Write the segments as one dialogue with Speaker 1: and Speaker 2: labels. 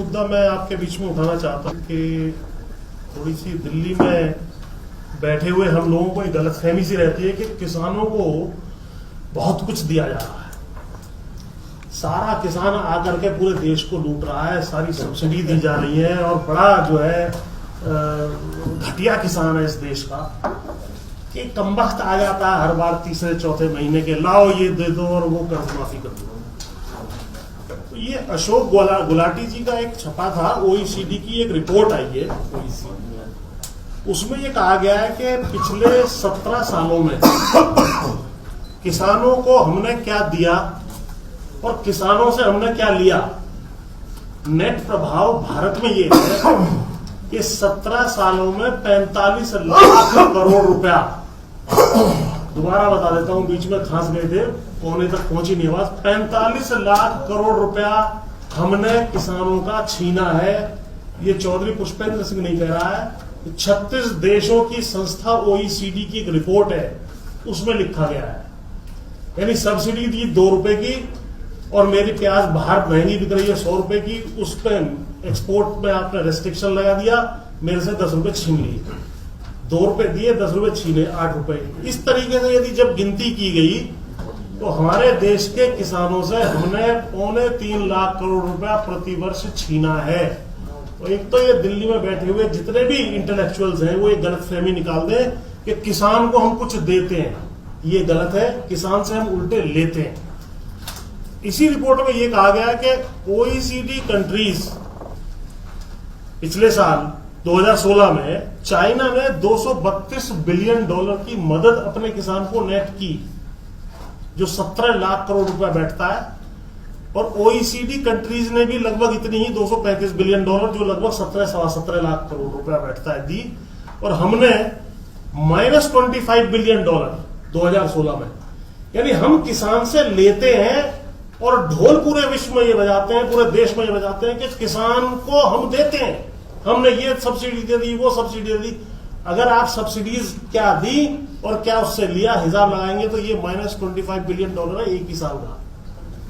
Speaker 1: मुद्दा मैं आपके बीच में उठाना चाहता हूँ कि थोड़ी सी दिल्ली में बैठे हुए हम लोगों को एक गलतफहमी सी रहती है कि किसानों को बहुत कुछ दिया जा रहा है। सारा किसान आकर के पूरे देश को लूट रहा है, सारी सब्सिडी दी जा रही है और बड़ा जो है घटिया किसान है इस देश का कि कमबख्त आ जाता है हर बार तीसरे चौथे महीने के, लाओ ये दे दो और वो कर्ज माफी कर दो। तो ये अशोक गुलाटी जी का एक छपा था, ओईसीडी की एक रिपोर्ट आई है ओईसीडी, उसमें ये कहा गया है कि पिछले 17 सालों में किसानों को हमने क्या दिया और किसानों से हमने क्या लिया। नेट प्रभाव भारत में ये है कि 17 सालों में 45 लाख करोड़ रुपया, दोबारा बता देता हूं, बीच में खांस गए थे, कोने तक पहुंची नहीं आवाज, 45 लाख करोड़ रुपया हमने किसानों का छीना है। ये चौधरी पुष्पेंद्र सिंह नहीं कह रहा है, 36 देशों की संस्था ओईसीडी की एक रिपोर्ट है, उसमें लिखा गया है। यानी सब्सिडी दी 2 रुपए की और मेरी प्याज बाहर महंगी बिक रही है 100 रुपए की, उस पर एक्सपोर्ट में आपने रेस्ट्रिक्शन लगा दिया, मेरे से 10 रुपए छीन लिए। 2 रुपए दिए, 10 रुपए छीने, 8 रुपए। इस तरीके से यदि जब गिनती की गई तो हमारे देश के किसानों से हमने 3.25 लाख करोड़ रुपया प्रतिवर्ष छीना है। तो एक तो ये दिल्ली में बैठे हुए जितने भी इंटेलेक्चुअल्स हैं वो ये गलतफहमी निकाल दें कि किसान को हम कुछ देते हैं, ये गलत है, किसान से हम उल्टे लेते हैं। इसी रिपोर्ट में ये कहा गया कि ओईसीडी कंट्रीज पिछले साल 2016 में चाइना ने $232 बिलियन की मदद अपने किसान को नेट की, जो 17 लाख करोड़ रुपया बैठता है, और ओईसीडी कंट्रीज ने भी लगभग इतनी ही 235 बिलियन डॉलर, जो लगभग 17 लाख करोड़ रुपया बैठता है, दी। और हमने -25 बिलियन डॉलर 2016 में। यानी हम किसान से लेते हैं और ढोल पूरे विश्व में ये बजाते हैं, पूरे देश में ये बजाते हैं कि किसान को हम देते हैं, हमने ये सब्सिडी दे दी, वो सब्सिडी दे दी। अगर आप सब्सिडीज क्या दी और क्या उससे लिया हिसाब लगाएंगे तो ये -25 बिलियन डॉलर है एक ही साल का,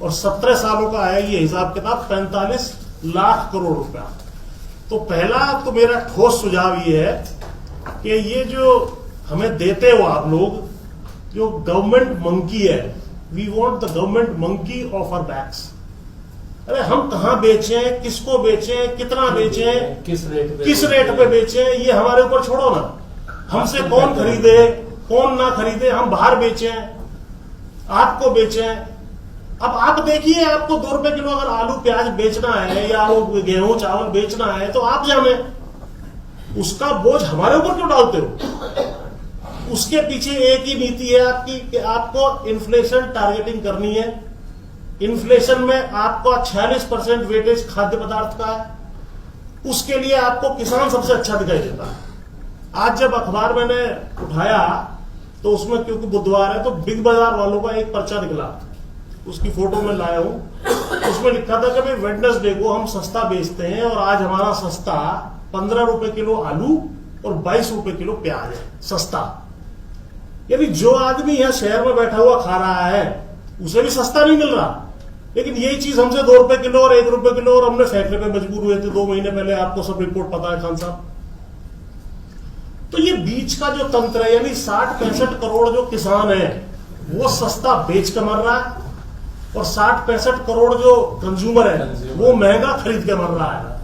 Speaker 1: और 17 सालों का है ये हिसाब किताब 45 लाख करोड़ रुपया। तो पहला तो मेरा ठोस सुझाव ये है कि ये जो हमें देते हो आप लोग, जो गवर्नमेंट मंकी है, we want the government monkey of our backs. अरे हम कहां बेचें, किसको बेचें, कितना बेचें, किस रेट पे बेचें, ये हमारे ऊपर छोड़ो ना। हमसे कौन खरीदे कौन ना खरीदे, हम बाहर बेचें, आपको बेचें। अब आप देखिए, आपको 2 रुपए किलो अगर आलू प्याज बेचना है या गेहूं चावल बेचना है तो आप जाने, उसका बोझ हमारे ऊपर क्यों डालते हो। उसके पीछे एक ही नीति है आपकी कि आपको इन्फ्लेशन टारगेटिंग करनी है। इन्फ्लेशन में आपका 46% वेटेज खाद्य पदार्थ का है, उसके लिए आपको किसान सबसे अच्छा दिखाई देता है। आज जब अखबार मैंने उठाया तो उसमें, क्योंकि बुधवार है, तो बिग बाजार वालों का एक पर्चा निकला, उसकी फोटो में लाया हूं। उसमें लिखा था कि भाई वेडनेसडे को हम सस्ता बेचते हैं और आज हमारा सस्ता 15 रुपए किलो आलू और 22 रुपए किलो प्याज है, सस्ता। यानी जो आदमी यहां शहर में बैठा हुआ खा रहा है उसे भी सस्ता नहीं मिल रहा, लेकिन यही चीज हमसे 2 रुपए किलो और 1 रुपए किलो, और हमने फेंकने पे मजबूर हुए थे 2 महीने पहले, आपको सब रिपोर्ट पता है खान साहब। तो ये बीच का जो तंत्र है, यानी 60-65 करोड़ जो किसान है वो सस्ता बेच के मर रहा है, और 60-65 करोड़ जो कंज्यूमर है वो महंगा खरीद के मर रहा है।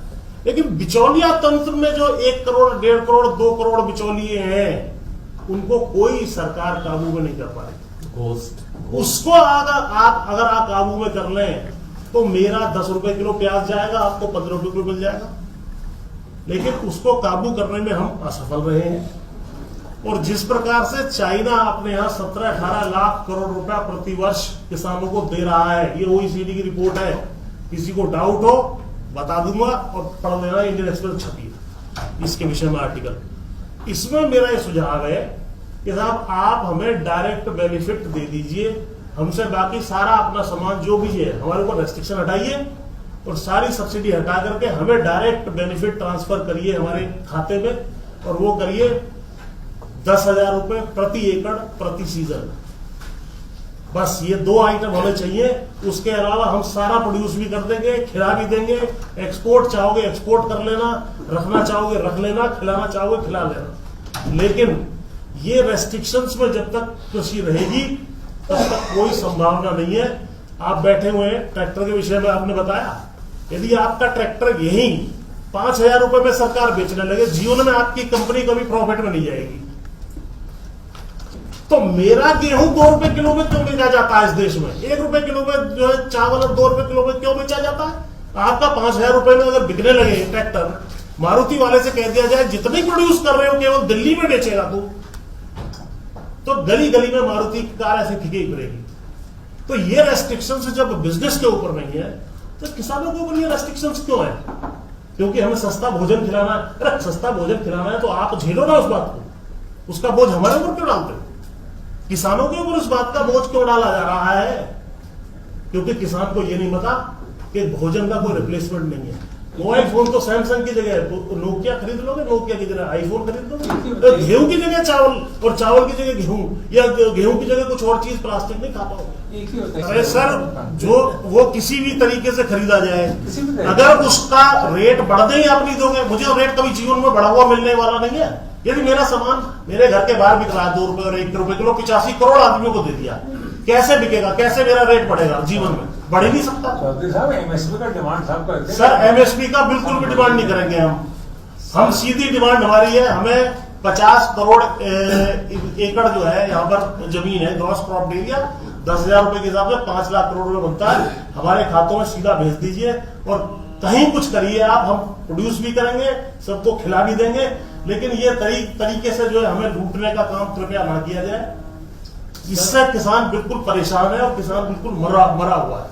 Speaker 1: लेकिन बिचौलिया तंत्र में जो 1 करोड़ 1.5 करोड़ 2 करोड़ बिचौलिए हैं, उनको कोई सरकार काबू में नहीं कर पा रही। उसको अगर आप काबू में कर लें तो मेरा 10 रुपए किलो प्याज जाएगा, आपको 15 रुपए किलो मिल जाएगा। लेकिन उसको काबू करने में हम असफल रहे हैं। और जिस प्रकार से चाइना अपने यहां 17-18 लाख करोड़ रुपया प्रतिवर्ष किसानों को दे रहा है, ये ओईसीडी की रिपोर्ट है, किसी को डाउट हो बता दूंगा और पढ़ लेना, इंडियन एक्सप्रेस छपी है इसके विषय में आर्टिकल। इसमें मेरा ये सुझाव है कि साहब आप हमें डायरेक्ट बेनिफिट दे दीजिए, हमसे बाकी सारा अपना सामान जो भी है हमारे ऊपर रेस्ट्रिक्शन हटाइए और सारी सब्सिडी हटा करके हमें डायरेक्ट बेनिफिट ट्रांसफर करिए हमारे खाते में, और वो करिए 10,000 रुपए प्रति एकड़ प्रति सीजन। बस ये 2 आइटम होने चाहिए। उसके अलावा हम सारा प्रोड्यूस भी कर देंगे, खिला भी देंगे। एक्सपोर्ट चाहोगे एक्सपोर्ट कर लेना, रखना चाहोगे रख लेना, खिलाना चाहोगे खिला लेना। लेकिन ये रेस्ट्रिक्शंस में जब तक कृषि रहेगी तब तक कोई संभावना नहीं है। आप बैठे हुए हैं, ट्रैक्टर के विषय में आपने बताया, यदि आपका ट्रैक्टर यही 5,000 रुपए में सरकार बेचने लगे, जीवन में आपकी कंपनी कभी प्रॉफिट में नहीं जाएगी। तो मेरा गेहूं 2 रुपए किलो में क्यों बेचा जाता है इस देश में? 1 रुपए किलो में जो है चावल 2 रुपए किलो में क्यों बेचा जाता है? आपका 5,000 रुपए में अगर बिकने लगे ट्रैक्टर, मारुति वाले से कह दिया जाए जितने प्रोड्यूस कर रहे हो केवल दिल्ली में बेचेगा तू, तो गली गली में मारुति की कार ऐसे ठिकी पड़ेगी। तो ये रेस्ट्रिक्शन जब बिजनेस के ऊपर नहीं है तो किसानों के ऊपर ये रेस्ट्रिक्शन क्यों है? क्योंकि हमें सस्ता भोजन खिलाना। अरे सस्ता भोजन खिलाना है तो आप झेलो ना उस बात को, उसका बोझ हमारे ऊपर क्यों डालते हो? किसानों के ऊपर उस बात का बोझ क्यों डाला जा रहा है? क्योंकि किसान को यह नहीं पता कि भोजन का कोई रिप्लेसमेंट नहीं है। मोबाइल फोन तो सैमसंग की जगह नोकिया खरीद लोगे, नोकिया की जगह आईफोन खरीद लोगे, गेहूं की जगह चावल और चावल की जगह गेहूं, या गेहूं की जगह कुछ और चीज प्लास्टिक नहीं खा पाओगे। अरे सर, जो वो किसी भी तरीके से खरीदा जाए, अगर उसका रेट बढ़ देंगे आप नहीं दोगे। मुझे रेट कभी जीवन में बढ़ा हुआ मिलने वाला नहीं है। यदि मेरा सामान मेरे घर के बाहर बिक रहा है 2 रुपए और 1 रुपए किलो, 85 करोड़ आदमियों को दे दिया, कैसे बिकेगा? कैसे मेरा रेट बढ़ेगा? जीवन में बढ़ ही नहीं सकता।
Speaker 2: साहब एमएसपी का डिमांड सब करते हैं।
Speaker 1: सर एमएसपी का बिल्कुल भी डिमांड नहीं करेंगे हम सीधी डिमांड हमारी है, हमें 50 करोड़ एकड़ जो है यहाँ पर जमीन है, ग्रॉस क्रॉप एरिया 10,000 रुपए के हिसाब से 5 लाख करोड़ रुपए बनता है, हमारे खातों में सीधा भेज दीजिए और कहीं कुछ करिए आप, हम प्रोड्यूस भी करेंगे, सबको खिला भी देंगे। लेकिन ये तरीके से जो है हमें लूटने का काम कृपया ना किया जाए। इससे किसान बिल्कुल परेशान है और किसान बिल्कुल मरा हुआ है।